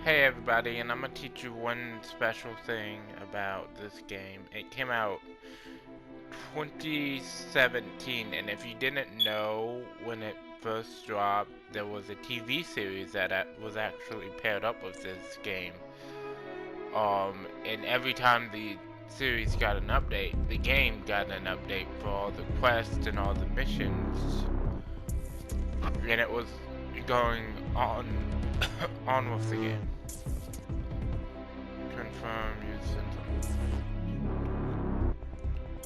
Hey everybody, and I'm gonna teach you one special thing about this game. It came out 2017, and if you didn't know, when it first dropped, there was a TV series that was actually paired up with this game. And every time the series got an update, the game got an update for all the quests and all the missions. And it was going on on with the game. Confirm using.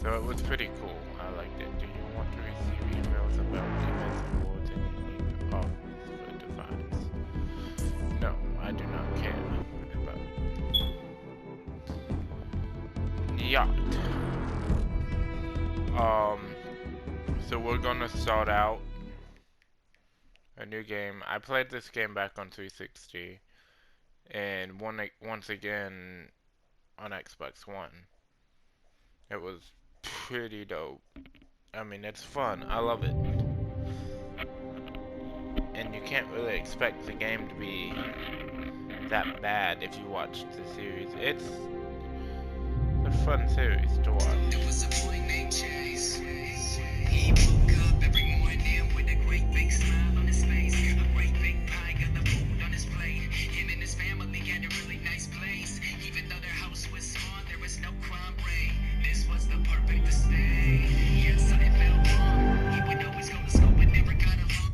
So it was pretty cool. I liked it. Do you want to receive emails about events and awards and unique offers for defiance? No, I do not care about yacht. So we're gonna start out a new game. I played this game back on 360, and once again on Xbox One. It was pretty dope. I mean, it's fun. I love it. And you can't really expect the game to be that bad if you watch the series. It's a fun series to watch. There was a boy named Chase. He woke up every morning with a great big smile on his face. A great big pie got the food on his plate. Him and his family had a really nice place. Even though their house was small, there was no crime rate. This was the perfect stay. Yeah, something felt wrong. He would always go to school but never got along.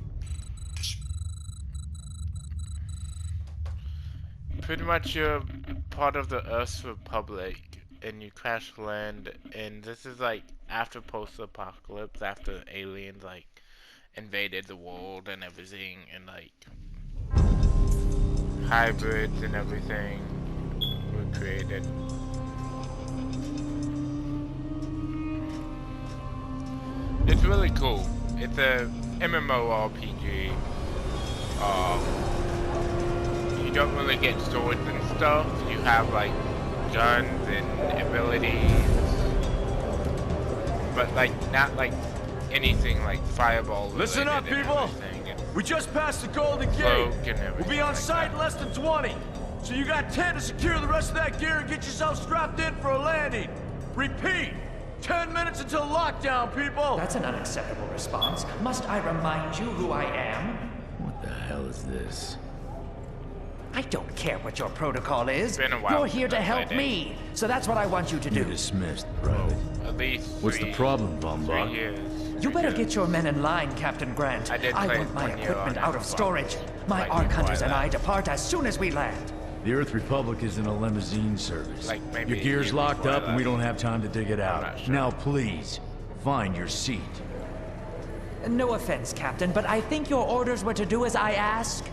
Pretty much you're part of the Earth's Republic, and you crash land, and this is like after post-apocalypse, after aliens like invaded the world and everything, and like hybrids and everything were created. It's really cool. It's a MMORPG. You don't really get swords and stuff. You have like guns and abilities, but like not like anything like fireball. Listen up, people! We just passed the Golden Gate. We'll be on site in less than 20. So you got 10 to secure the rest of that gear and get yourself strapped in for a landing. Repeat, 10 minutes until lockdown, people! That's an unacceptable response. Must I remind you who I am? What the hell is this? I don't care what your protocol is. Been a while You're here to since I help played it. me, so that's what I want you to You're do. dismissed, Private. At least What's the problem, Bombard? 3 years. You better 3 get years. your men in line, Captain Grant. I did I play want my 1 year equipment on out of Xbox. storage. My Like arc before hunters I and I left. depart as soon as we land. The Earth Republic is in a limousine service. Like maybe Your a gear's year locked before I up and we left. don't have time to dig it out. not sure. Now please, find your seat. No offense, Captain, but I think your orders were to do as I ask.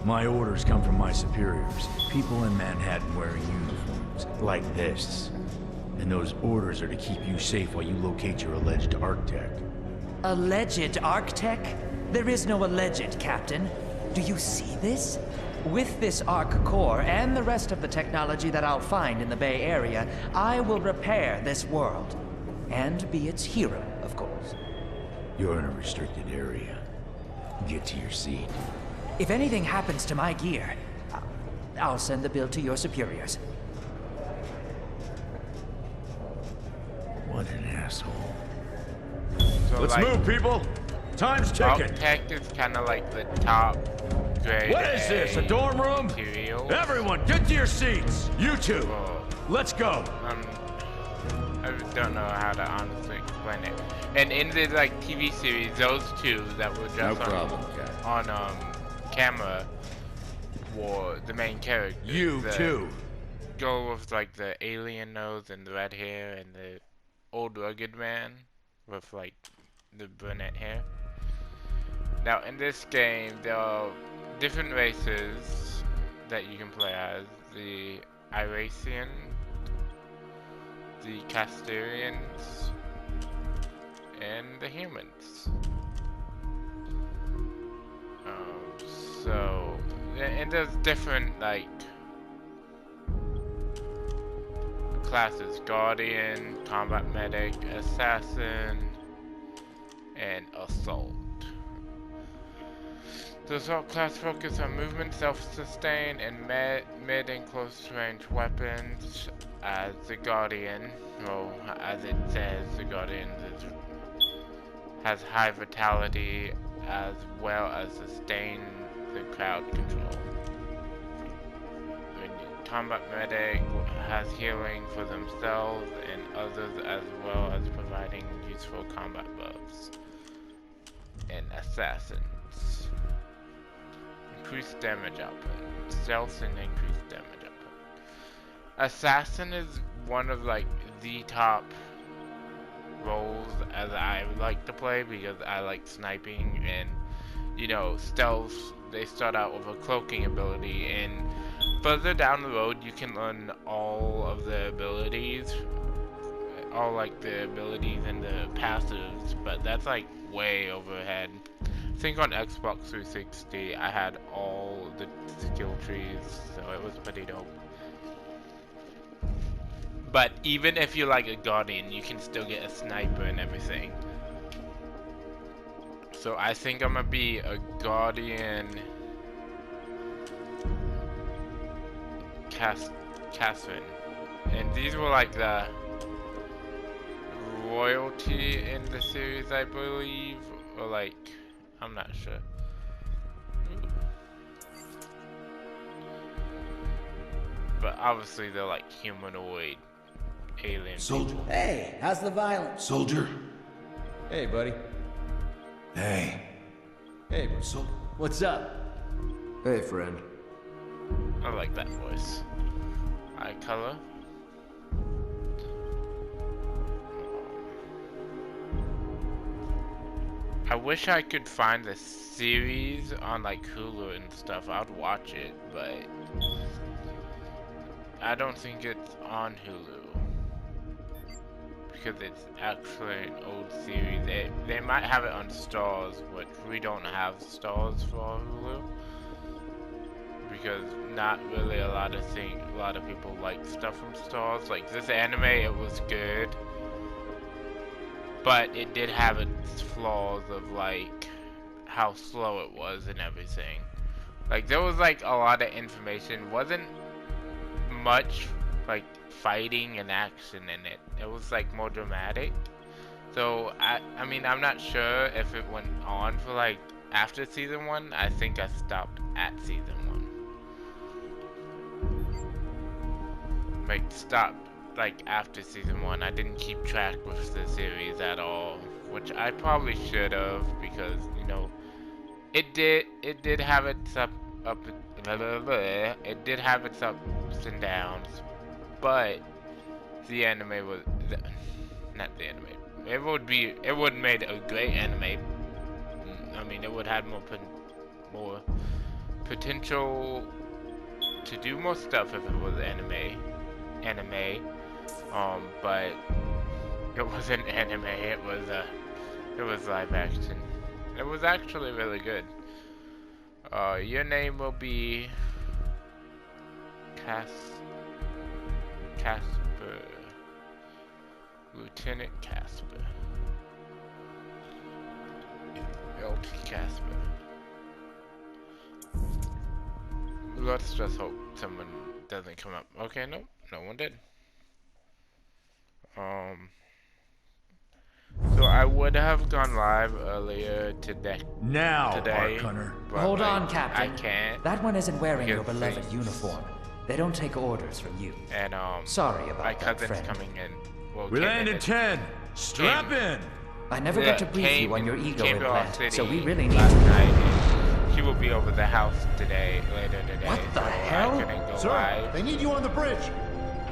My orders come from my superiors. People in Manhattan wearing uniforms, like this. And those orders are to keep you safe while you locate your alleged Arctech. Alleged Arc-Tech? There is no alleged, Captain. Do you see this? With this Arc core and the rest of the technology that I'll find in the Bay Area, I will repair this world. And be its hero, of course. You're in a restricted area. Get to your seat. If anything happens to my gear, I'll send the bill to your superiors. What an asshole. So, Let's like, move, people! Time's ticking! Tech is kind of like the top grade. What is this, a dorm room? Material. Everyone, get to your seats! You two! Oh, Let's go! I don't know how to honestly explain it. And in the like TV series, those two that were just on camera were the main characters. You the too! Girl with like the alien nose and the red hair, and the old rugged man with like the brunette hair. Now in this game, there are different races that you can play as: the Irasian, the Casterians, and the humans. So, and there's different like classes: Guardian, Combat Medic, Assassin, and Assault. The assault class focus on movement, self-sustain, and mid and close-range weapons. As the Guardian, well, as it says, the Guardian has high vitality as well as sustain the crowd control. The combat medic has healing for themselves and others as well as providing useful combat buffs. And assassins. Increased damage output. Stealth and increased damage output. Assassin is one of like the top roles as I like to play because I like sniping and, you know, stealth. They start out with a cloaking ability, and further down the road you can learn all of the abilities, all like the abilities and the passives, but that's like way overhead. I think on Xbox 360 I had all the skill trees, so it was pretty dope. But even if you're like a Guardian, you can still get a sniper and everything. So I think I'm gonna be a Guardian Catherine. And these were like the royalty in the series, I believe, or like, I'm not sure. But obviously they're like humanoid alien. Soldier. Hey, how's the violence? Soldier. Hey, buddy. Hey. Hey, buddy. Soldier. What's up? Hey, friend. I like that voice. Eye color. I wish I could find the series on like Hulu and stuff. I'd watch it, but I don't think it's on Hulu because it's actually an old series. They might have it on Stars, but we don't have Stars for Hulu because not really a lot of people like stuff from Stars. Like this anime, it was good, but it did have its flaws of like how slow it was and everything. Like there was like a lot of information, wasn't much like fighting and action in it. It was like more dramatic. So I mean I'm not sure if it went on for like after season 1. I think I stopped at season 1. Like stopped like after season 1. I didn't keep track with the series at all, which I probably should have because, you know, it did have its it did have its ups and downs, but the anime was not the anime. It would made a great anime. I mean, it would have more potential to do more stuff if it was anime. But it wasn't anime. It was live action. It was actually really good. Your name will be Casper. Lieutenant Casper. LT Casper. Let's just hope someone doesn't come up. Okay, no one did. So I would have gone live earlier today. Arc Hunter. But Hold like, on, Captain. I can't. That one isn't wearing your because beloved things- uniform. They don't take orders from you. And Sorry about my that, cousin's friend. coming in. Well, We came land in at 10. Strap in. I never got to brief you on your ego came to our implant, city so we really need last to... night. She will be over the house later today. What the so hell? I couldn't go Sir, live. they need you on the bridge.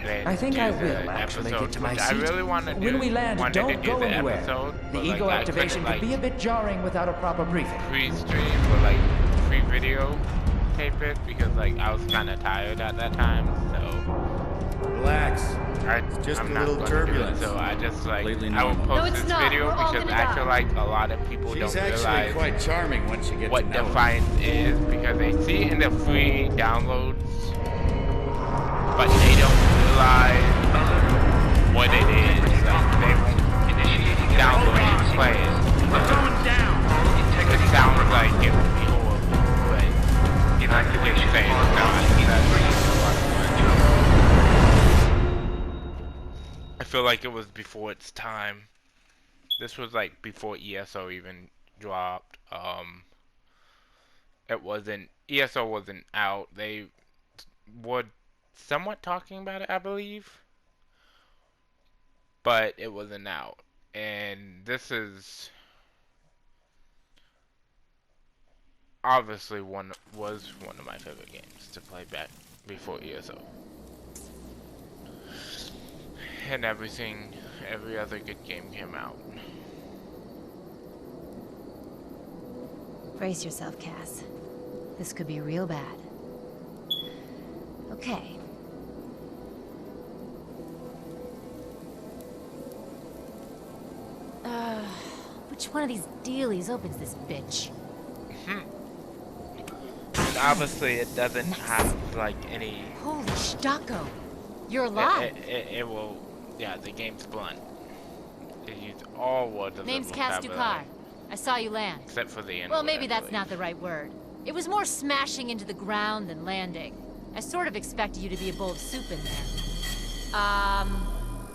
And I think do I the will actually episode, get to my which seat. I really wanted When we land, wanted don't to do go the anywhere. episode, The but, ego like, activation I couldn't, could be a bit jarring without a proper briefing. pre-stream or like pre-video tape it because like I was kind of tired at that time, so Relax. it's just I'm a not little gonna turbulence. Do it, so I just like Completely I will normal. post No, it's this not. video We're all because gonna I feel die. like a lot of people She's don't actually realize quite charming once you get what to know her. defiance is because they see in the free downloads, but they don't realize what it is. Like they won't download and play it. It sounds like it would be horrible. feel like it was before its time. This was like before ESO even dropped. It wasn't, ESO wasn't out. They were somewhat talking about it, I believe, but it wasn't out. And this is obviously was one of my favorite games to play back before ESO. And every other good game came out. Brace yourself, Cass. This could be real bad. Okay. Which one of these dealies opens this bitch? Obviously, it doesn't have like any. Holy Stocko! You're alive. It will. Yeah, the game's blunt. It uses all words of Name's the Cass vocabulary, Dukar. I saw you land. except for the end. Well, maybe that's not the right word. It was more smashing into the ground than landing. I sort of expected you to be a bowl of soup in there.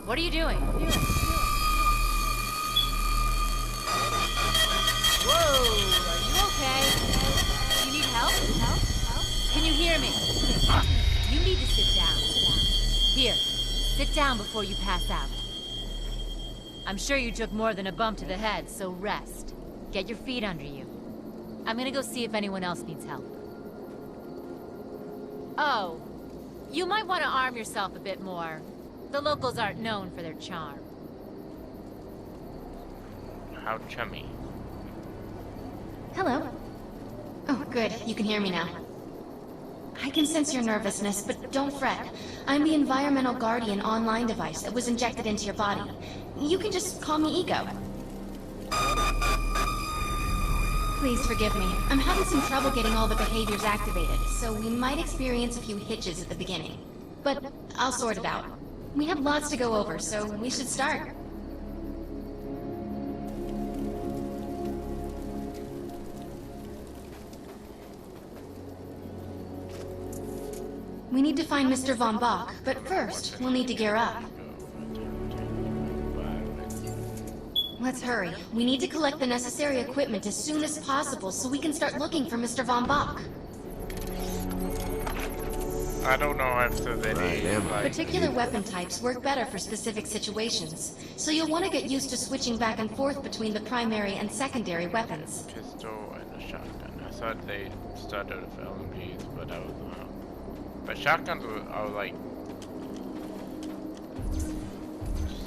What are you doing? Whoa, are you okay? You need help? Can you hear me? You need to sit down. Here, sit down before you pass out. I'm sure you took more than a bump to the head, so rest. Get your feet under you. I'm gonna go see if anyone else needs help. Oh, you might want to arm yourself a bit more. The locals aren't known for their charm. How chummy. Hello. Oh, good. You can hear me now. I can sense your nervousness, but don't fret. I'm the Environmental Guardian online device that was injected into your body. You can just call me Ego. Please forgive me. I'm having some trouble getting all the behaviors activated, so we might experience a few hitches at the beginning. But I'll sort it out. We have lots to go over, so we should start. We need to find Mr. Von Bach, but first, we'll need to gear up. Let's hurry. We need to collect the necessary equipment as soon as possible so we can start looking for Mr. Von Bach. I don't know if there's any like... Particular weapon types work better for specific situations, so you'll want to get used to switching back and forth between the primary and secondary weapons. Pistol and a shotgun. I thought they started with LMGs, but I was wrong. But shotguns are like...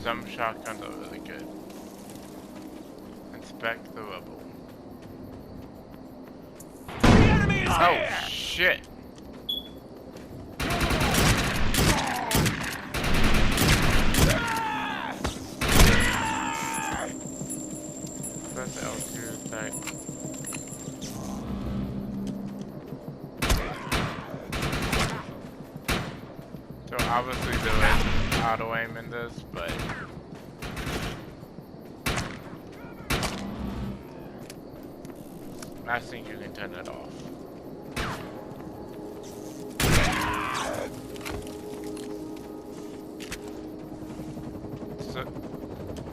Some shotguns are really good. Inspect the rubble. Oh shit! Press L2 attack. So obviously there is auto aim in this, but I think you can turn it off. So,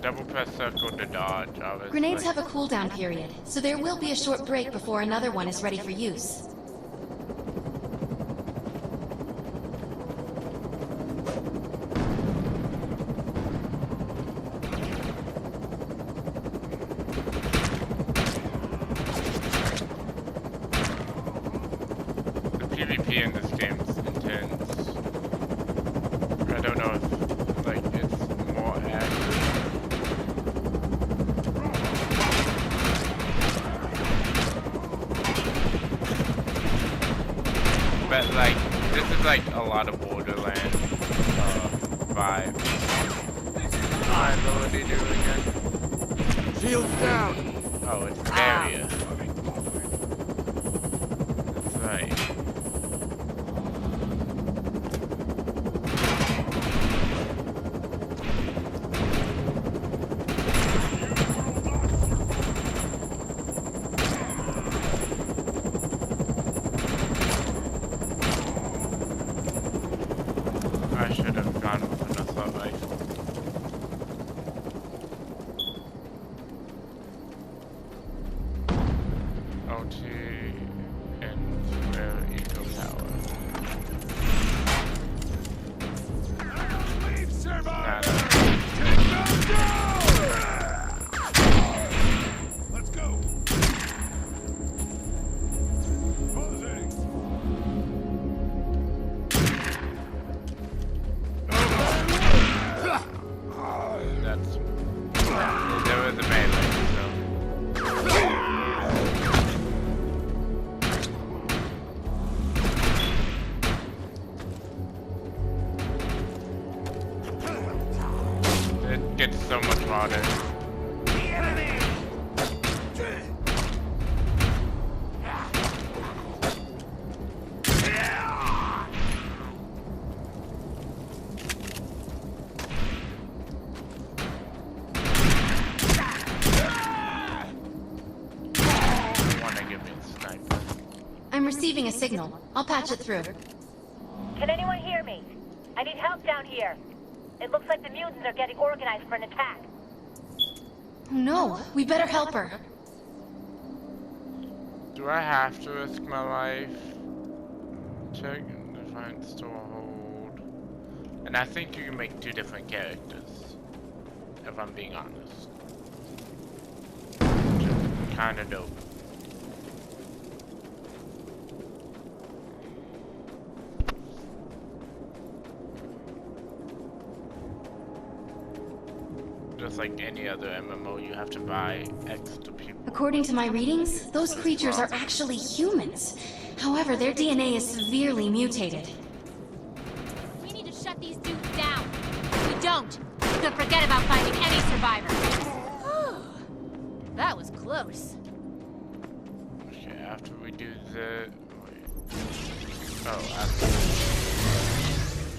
double press circle to dodge, obviously. Grenades have a cooldown period, so there will be a short break before another one is ready for use. PvP in this game is intense. I don't know if like it's more accurate. But like this is like a lot of Borderlands vibe. Alright, so what do you do again? Shields down! Oh, it's barrier. That's right. I should have gone with an assault rifle. so much water. I'm receiving a signal. I'll patch it through. Can anyone hear me? I need help down here. It looks like the mutants are getting organized for an attack. Oh no, we better help her. Do I have to risk my life? Check and define store hold. And I think you can make 2 different characters, if I'm being honest. Kinda dope. Just like any other MMO, you have to buy extra people. According to my readings, those creatures are actually humans. However, their DNA is severely mutated. We need to shut these dudes down. If we don't, we could forget about finding any survivors. That was close. Okay, after we do the... Oh, after...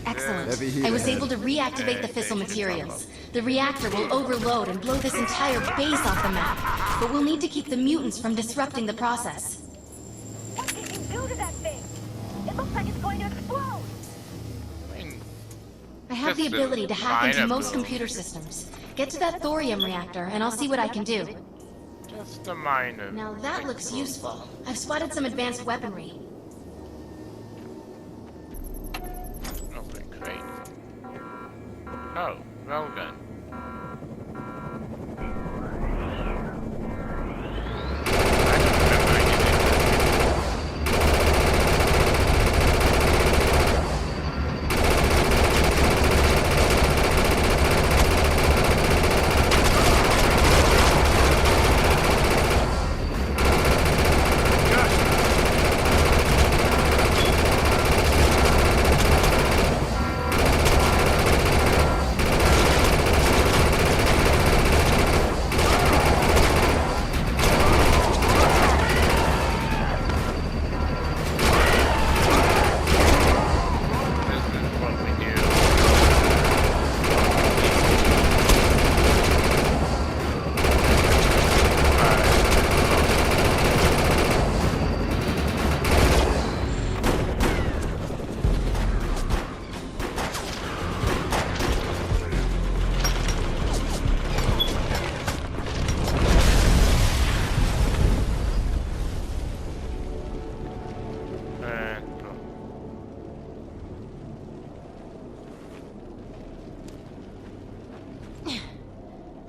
Excellent. I was able to reactivate the fissile materials. The reactor will overload and blow this entire base off the map. But we'll need to keep the mutants from disrupting the process. What can you do to that thing? It looks like it's going to explode. I have the ability to hack into most computer systems. Get to that thorium reactor, and I'll see what I can do. Just a minor. Now that looks useful. I've spotted some advanced weaponry. Oh, railgun.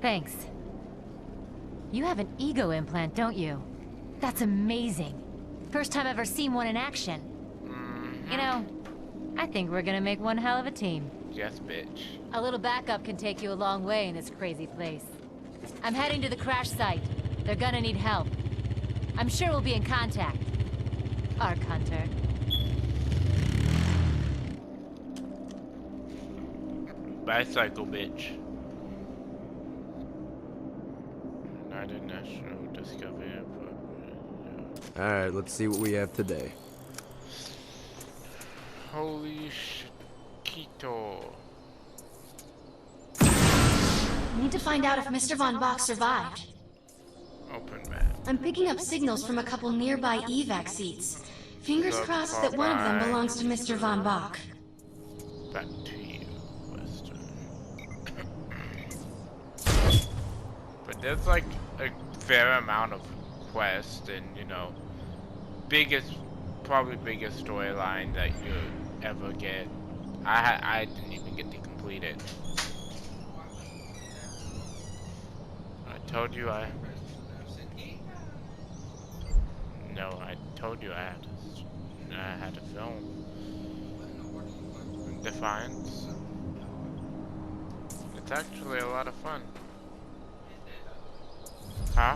Thanks. You have an ego implant, don't you? That's amazing. First time I've ever seen one in action. You know, I think we're gonna make one hell of a team. Yes, bitch. A little backup can take you a long way in this crazy place. I'm heading to the crash site. They're gonna need help. I'm sure we'll be in contact. Arc Hunter. Bicycle, bitch. United National Discovery Airport. Alright, let's see what we have today. Holy shito. I need to find out if Mr. Von Bach survived. Open map. I'm picking up signals from a couple nearby evac seats. Fingers crossed that one of them belongs to Mr. Von Bach. Back to you, Western. But there's like a fair amount of quests and, you know, probably biggest storyline that you ever get. I didn't even get to complete it. I told you I had to film Defiance. It's actually a lot of fun. Huh?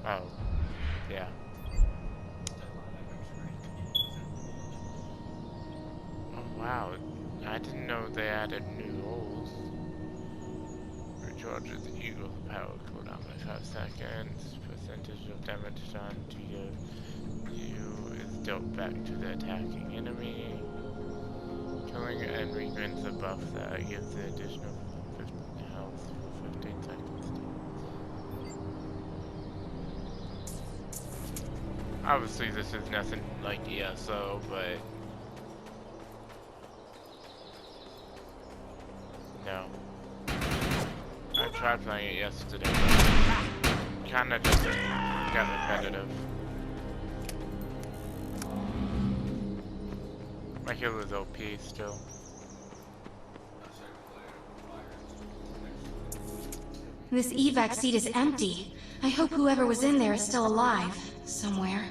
Oh, yeah. Oh wow, I didn't know they added new roles. charges the Eagle power cooldown by 5 seconds. Percentage of damage done to you is dealt back to the attacking enemy. Killing an enemy grants a buff that gives the additional 15 health for 15 seconds. Obviously this is nothing like ESO, but no. I tried playing it yesterday, but kinda just got repetitive. My heal is OP still. This evac seat is empty. I hope whoever was in there is still alive, somewhere.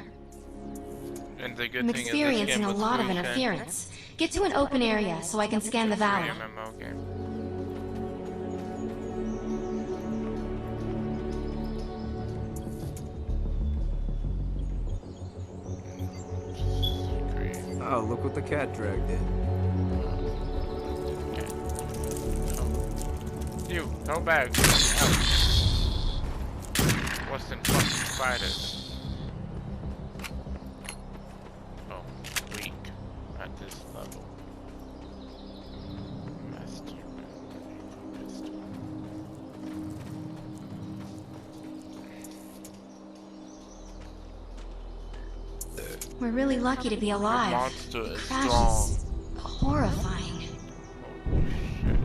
And the good I'm thing experiencing is this game a was lot of free, interference. Get to an open area so I can scan the valley. MMO game. Oh, look what the cat dragged in. Okay. Oh. You, no bag. Ouch. What's in fucking spiders? Oh, weak at this level. Master pistol. We're really lucky to be alive. The monster The is crash strong. is horrifying. Holy shit.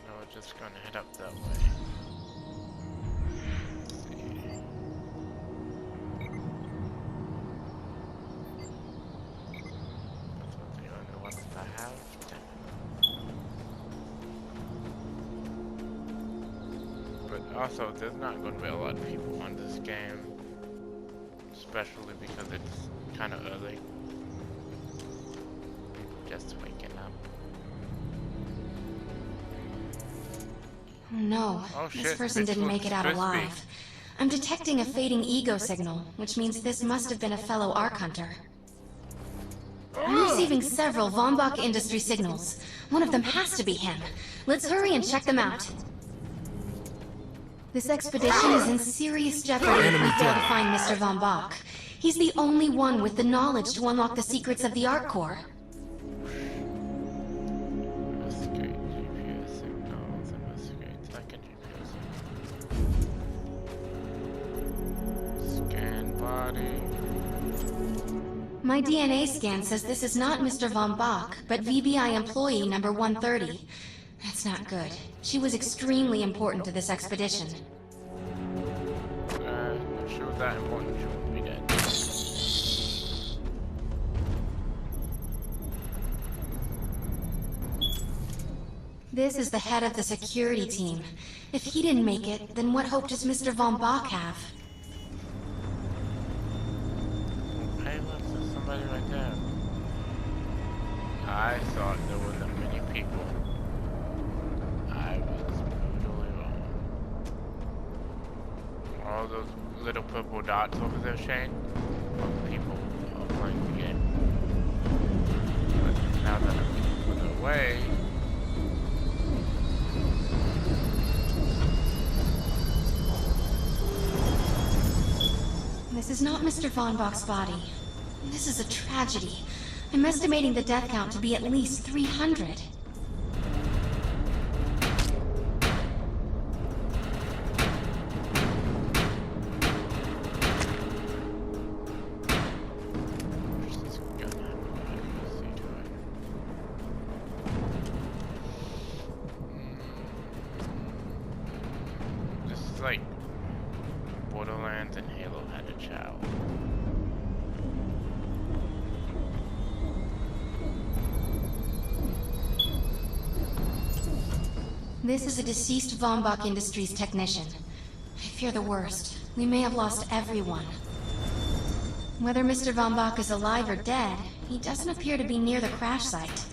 No, we're just gonna head up that way. Let's see. That's what the only ones I have. But also, there's not gonna be a lot of people on this game. Especially because it's kind of early. Just waking up. Oh no, Oh, this shit, person this didn't make looks it out crispy. alive. I'm detecting a fading ego signal, which means this must have been a fellow Ark Hunter. I'm receiving several Von Bach Industry signals. One of them has to be him. Let's hurry and check them out. This expedition is in serious jeopardy if we fail to find Mr. Von Bach. He's the only one with the knowledge to unlock the secrets of the Ark Core. Investigate GPS signals. Investigate second GPS. Scan body. My DNA scan says this is not Mr. Von Bach, but VBI employee number 130. That's not good. She was extremely important to this expedition. If she was that important, she wouldn't be dead. This is the head of the security team. If he didn't make it, then what hope does Mr. Von Bach have? Hey, look, there's somebody right there. I thought there were that many people. I was brutally wrong. All those little purple dots over there, Shane, are people who are playing the game. But now that I'm further away, This is not Mr. Von Bach's body. This is a tragedy. I'm estimating the death count to be at least 300. this is gonna see to it. This is like Borderlands and Halo had a child. This is a deceased Von Bach Industries technician. I fear the worst. We may have lost everyone. Whether Mr. Von Bach is alive or dead, he doesn't appear to be near the crash site.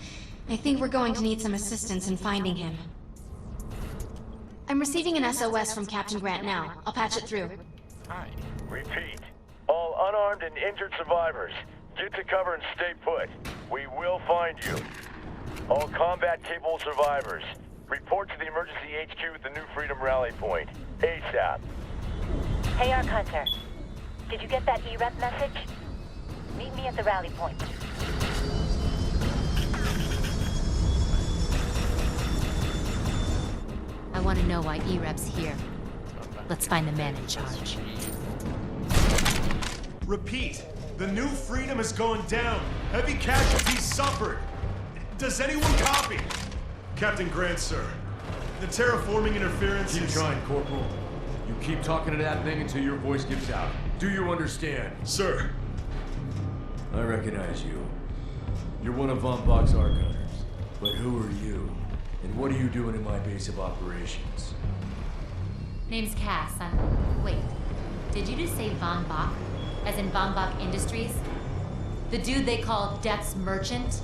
I think we're going to need some assistance in finding him. I'm receiving an SOS from Captain Grant now. I'll patch it through. Hi. Repeat. All unarmed and injured survivors, get to cover and stay put. We will find you. All combat-capable survivors, report to the emergency HQ at the New Freedom Rally Point. ASAP. Hey, Arc Hunter. Did you get that E-Rep message? Meet me at the rally point. I want to know why E-Rep's here. Let's find the man in charge. Repeat. The New Freedom is going down. Heavy casualties suffered. Does anyone copy? Captain Grant, sir. The terraforming interference Keep trying, Corporal. You keep talking to that thing until your voice gives out. Do you understand? Sir. I recognize you. You're one of Von Bach's arc hunters. But who are you? And what are you doing in my base of operations? Name's Cass. Wait. Did you just say Von Bach? As in Von Bach Industries? The dude they call Death's Merchant?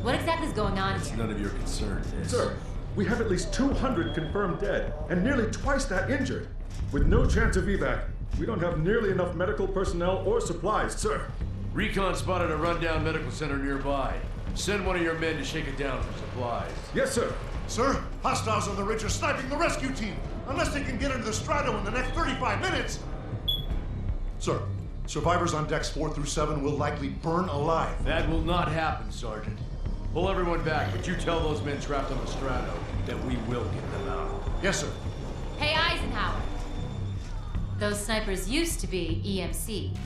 What exactly is going on It's here? none of your concern, Miss. Sir, we have at least 200 confirmed dead, and nearly twice that injured. With no chance of evac, we don't have nearly enough medical personnel or supplies, sir. Recon spotted a rundown medical center nearby. Send one of your men to shake it down for supplies. Yes, sir. Sir, hostiles on the ridge are sniping the rescue team. Unless they can get into the strato in the next 35 minutes. Sir, survivors on decks 4 through 7 will likely burn alive. That will not happen, Sergeant. Pull everyone back, but you tell those men trapped on the strato that we will get them out. Yes, sir. Hey, Eisenhower! Those snipers used to be EMC.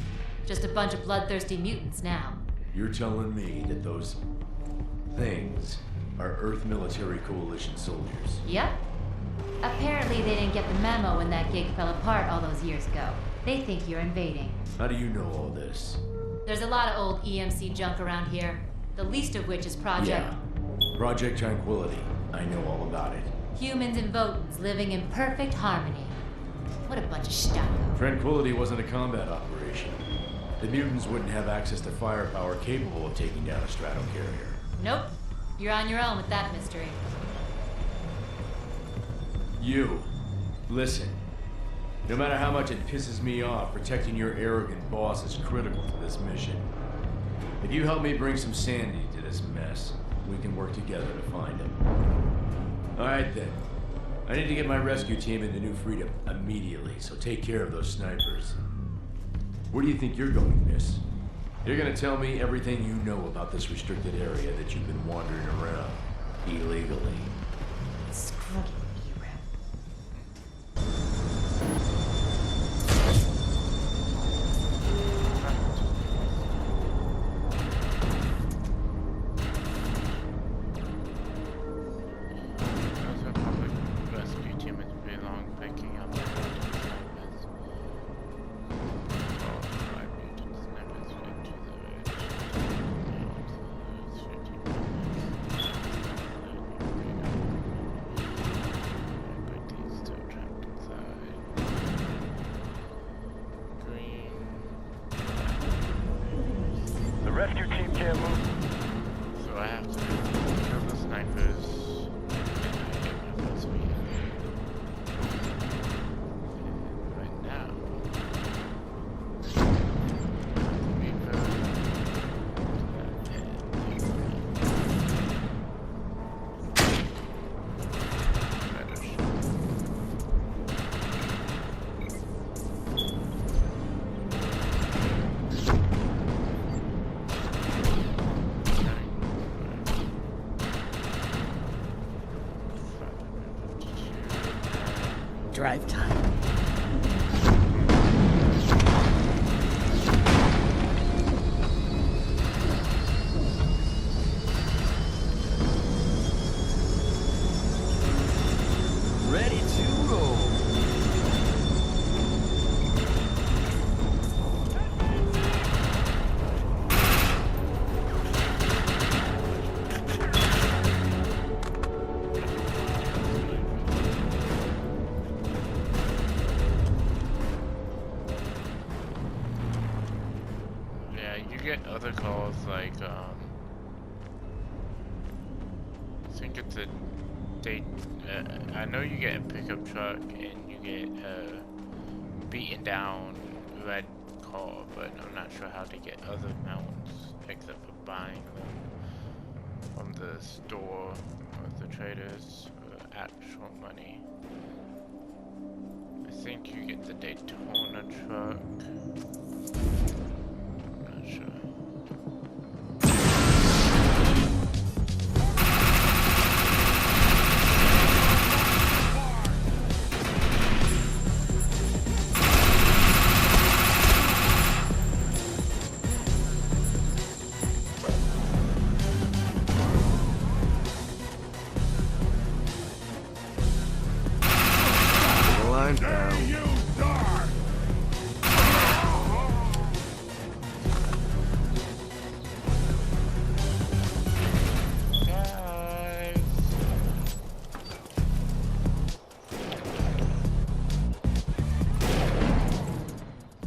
Just a bunch of bloodthirsty mutants now. You're telling me that those things are Earth Military Coalition soldiers? Yep. Apparently they didn't get the memo when that gig fell apart all those years ago. They think you're invading. How do you know all this? There's a lot of old EMC junk around here. The least of which is Project... Yeah. Project Tranquility. I know all about it. Humans and Votans living in perfect harmony. What a bunch of stucco. Tranquility wasn't a combat operation. The mutants wouldn't have access to firepower capable of taking down a stratocarrier. Nope. You're on your own with that mystery. You. Listen. No matter how much it pisses me off, protecting your arrogant boss is critical to this mission. If you help me bring some sanity to this mess, we can work together to find him. Alright then. I need to get my rescue team into New Freedom immediately, so take care of those snipers. Where do you think you're going, miss? You're gonna tell me everything you know about this restricted area that you've been wandering around illegally. Screw you. Rescue team can't move. So I have to kill the snipers. And I get my first meal. And right now, Drive time. Ready to roll. feels like, I think it's a day, I know you get a pickup truck and you get a beaten down red car, but I'm not sure how to get other mounts except for buying them from the store or the traders for actual money. I think you get the Daytona truck. I'm not sure.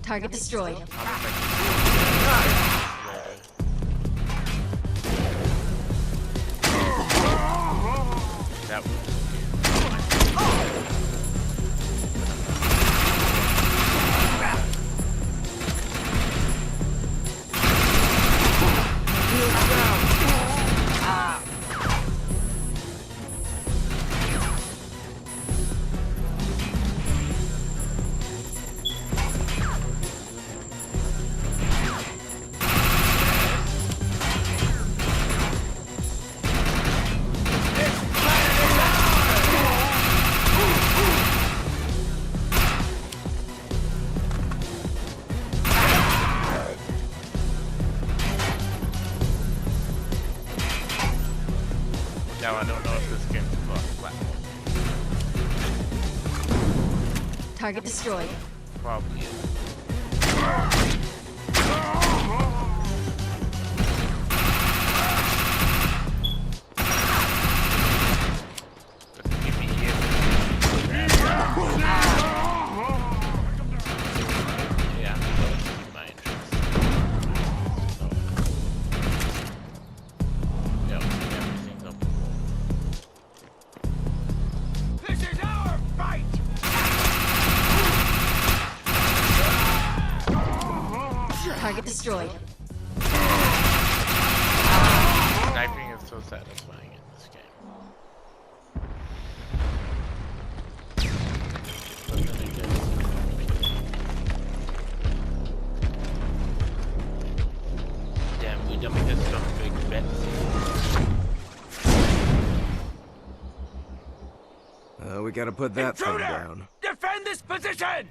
Target destroyed. That was now I don't know if this game's cross-platform. Target destroyed. Probably is. Target destroyed. Sniping is so satisfying in this game. But then again, damn, we done hit some big bets. We gotta put that thing down. Defend this position!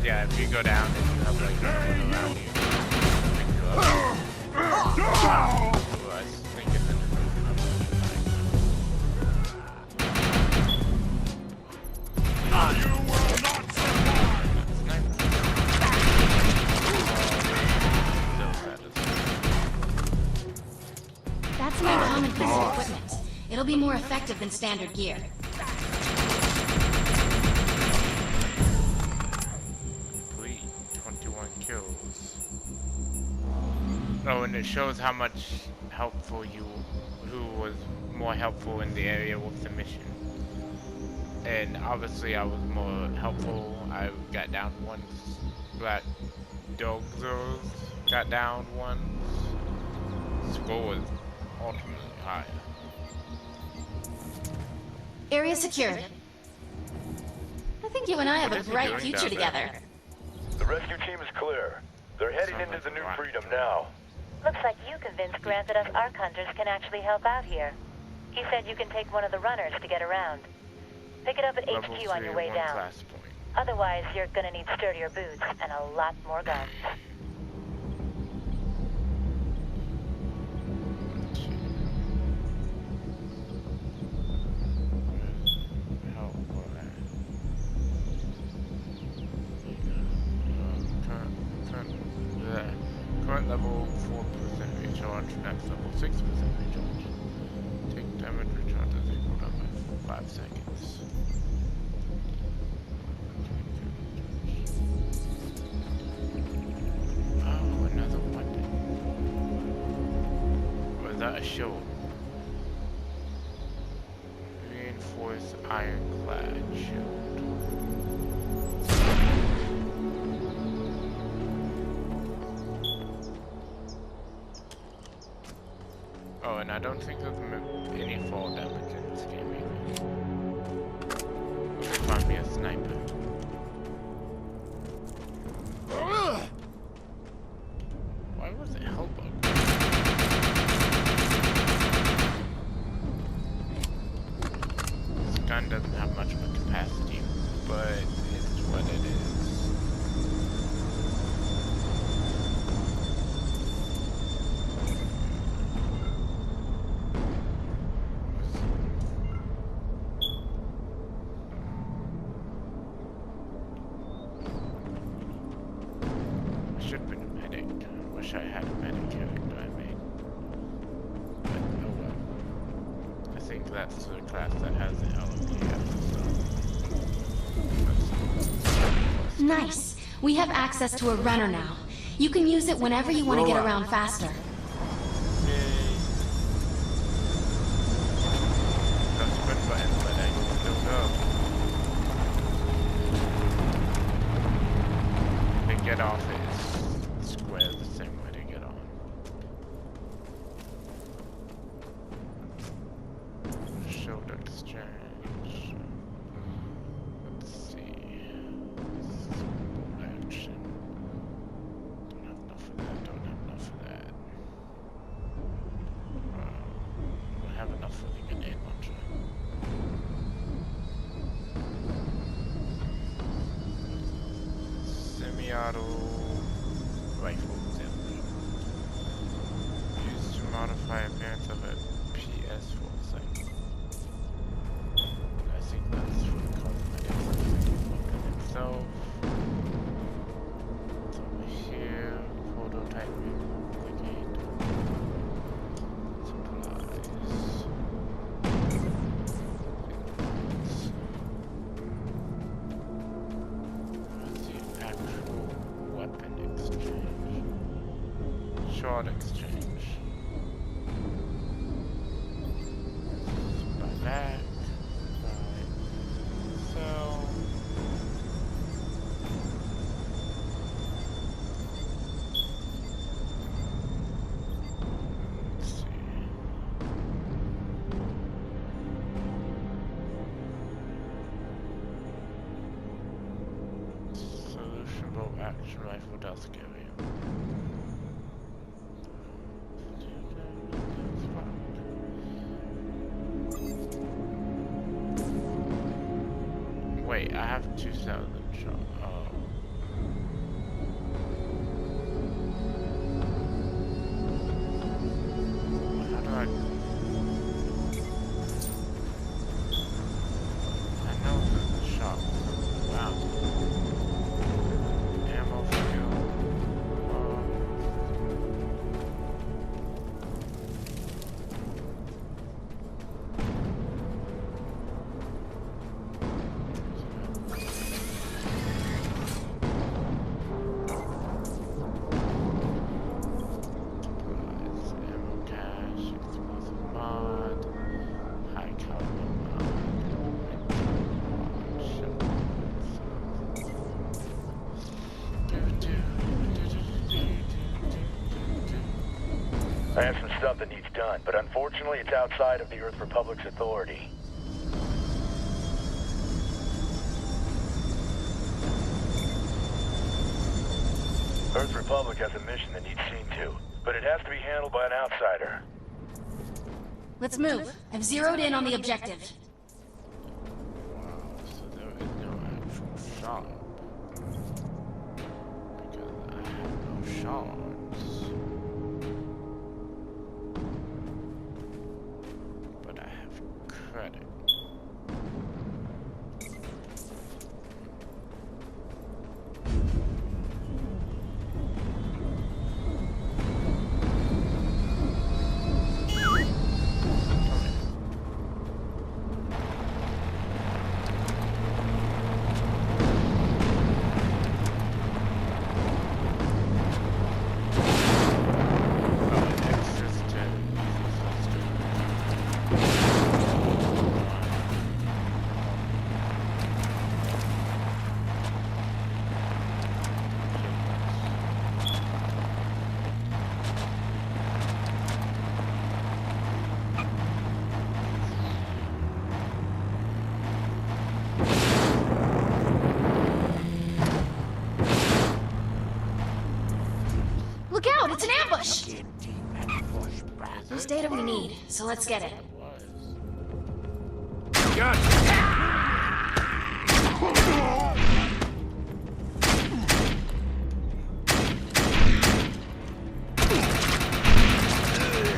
Yeah, if you go down and you have like nothing around you, pick you up. Otherwise, I think it's an improvement. You will not survive! That's my common piece of equipment. It'll be more effective than standard gear. Kills. Oh, and it shows how much helpful who was more helpful in the area with the mission. And obviously I was more helpful. I got down once. Black Dogzos got down once. Score was ultimately higher. Area secured. I think you and I have a bright future together. The rescue team is clear. They're heading into the New Freedom now. Looks like you convinced Grant that us ARC hunters can actually help out here. He said you can take one of the runners to get around. Pick it up at HQ on your way down. Otherwise, you're gonna need sturdier boots and a lot more guns. Current level 4% recharge, next level 6% recharge. Take damage, recharge is equal to 5 seconds. Oh, another weapon. Or is that a shield? Reinforced ironclad shield. Oh, and I don't think there's any fall damage in this game either. Okay, find me a sniper. Why was it Hellbug? This gun doesn't have much of a capacity, but it's what it is. I had a medic character I made. But oh well. I think that's the class that has the LMDF, so. Nice. We have access to a runner now. You can use it whenever you want to get around faster. Don't sprint button, but I can still go. To get off it is square the same way to get on. Shoulder exchange. Let's see. Bolt action. Don't have enough of that, don't have enough of that. I have enough for the grenade launcher. Semi-auto rifle assembly. Used to modify appearance of a PS4 site. I think that's for the cosmetic weapon itself. It's over here. Prototype brigade. Supplies. Where's the actual weapon exchange? Short exchange. Buy back. Buy. Sell. Let's see. Solution bolt action rifle desk area. Wait, I have 2,000 shot. Oh. How do I know there's a shop. Wow. Ammo fuel. I have some stuff that needs done, but unfortunately it's outside of the Earth Republic's authority. Earth Republic has a mission that needs seen to, but it has to be handled by an outsider. Let's move. I've zeroed in on the objective. Wow, so there is no actual shop. Because I have no shards. But I have credit. Look out! It's an ambush! There's data we need, so let's get it.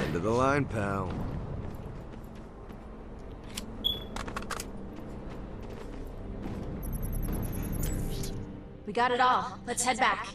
End of the line, pal. We got it all. Let's head back.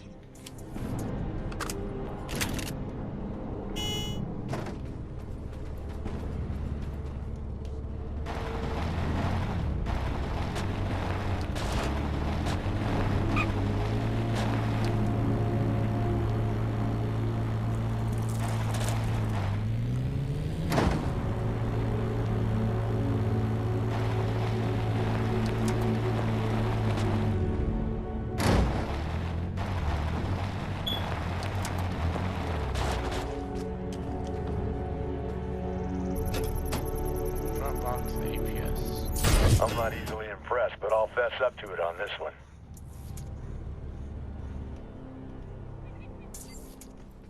I'm not easily impressed, but I'll fess up to it on this one.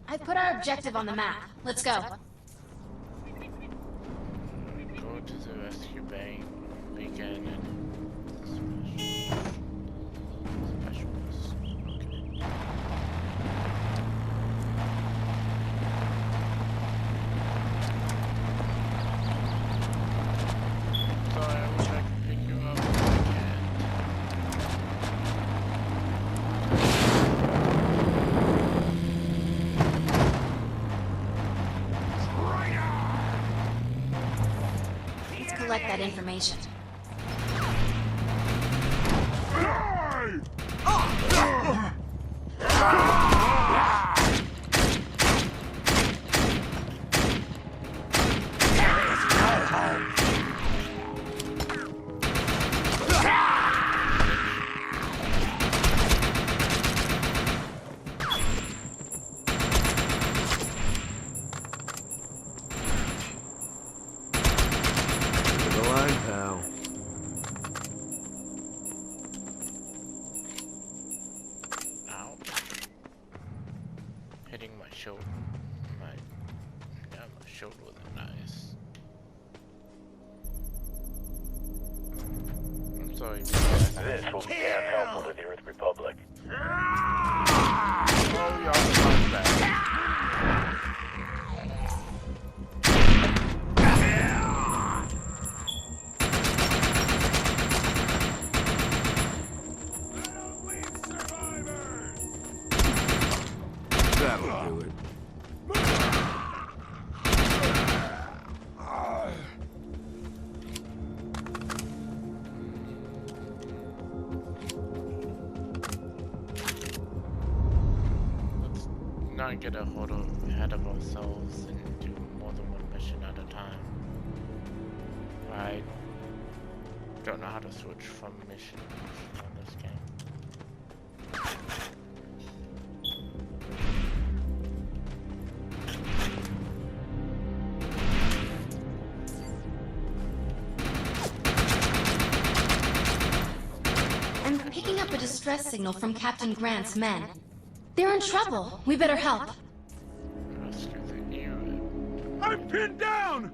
I've put our objective on the map. Let's go. Go to the rescue bay, begin and specialist. Okay. Sorry, I wish I could pick you up, but I can't. Let's collect that information. Hitting my shoulder. My shoulder wasn't nice. I'm sorry. This will be damn helpful to the Earth Republic. Oh, y'all like that. That'll do it. Let's not get ahead of ourselves and do more than one mission at a time. I don't know how to switch from mission to mission on this game. I'm picking up a distress signal from Captain Grant's men. They're in trouble. We better help. I'm pinned down!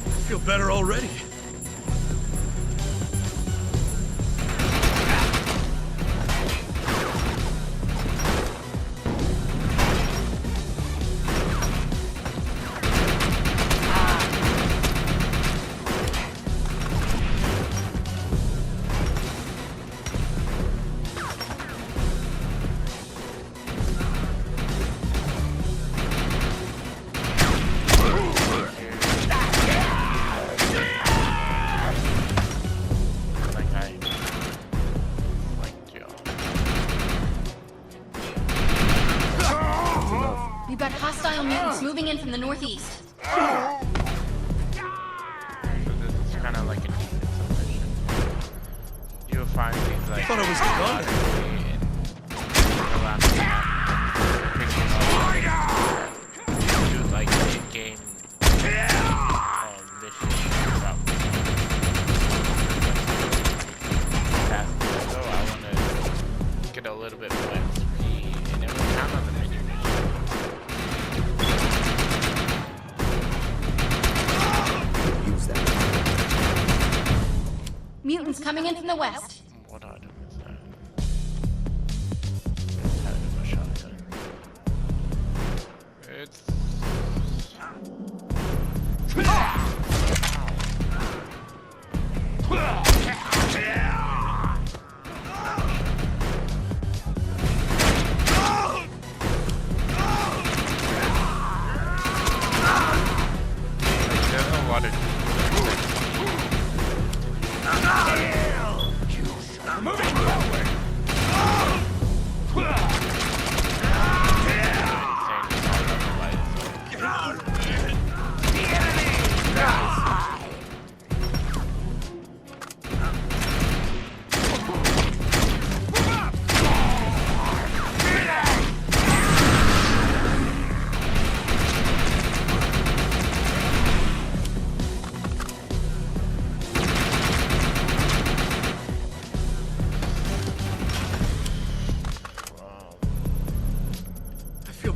I feel better already. We've got hostile mutants moving in from the northeast. So this is kind of like an submission. You'll find these like. I thought it was do like in-game missions about so I want to get a little bit more XP, and it was kind of the menu. Mutants coming in from the west. What item is that? Kind of a shotgun. It's... There's a lot of... Moving forward!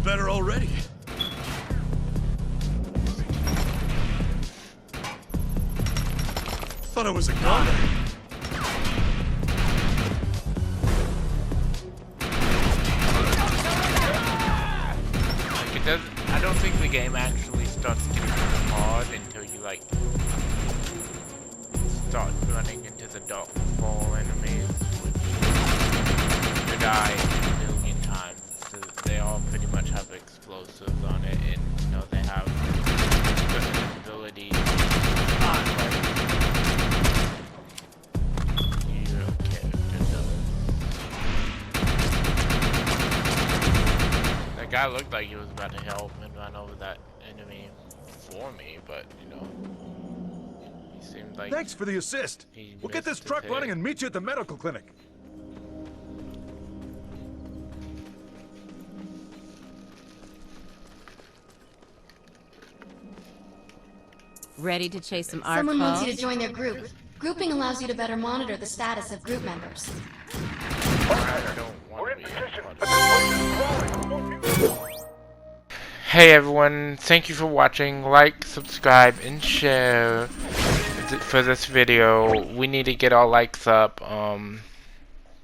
Better already. Thought I was a goner. Like it does. I don't think the game actually starts getting hard until you like start running into the dark fall enemies, which you die a million times. So they all pretty much have explosives on it, and you know they have certain abilities. Your character does. That guy looked like he was about to help and run over that enemy for me, but you know, he seemed like. Thanks for the assist. We'll get this truck running and meet you at the medical clinic. Ready to chase some ARC Someone wants calls? you to join their group. Grouping allows you to better monitor the status of group members. Hey everyone, thank you for watching. Like, subscribe, and share for this video. We need to get our likes up.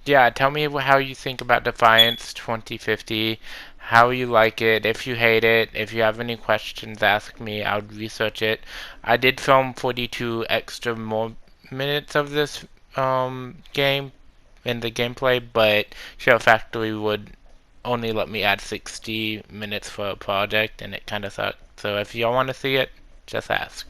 Yeah, tell me how you think about Defiance 2050. How you like it, if you hate it, if you have any questions, ask me. I'll research it. I did film 42 extra more minutes of this game in the gameplay, but SHAREfactory would only let me add 60 minutes for a project, and it kind of sucked. So if y'all want to see it, just ask.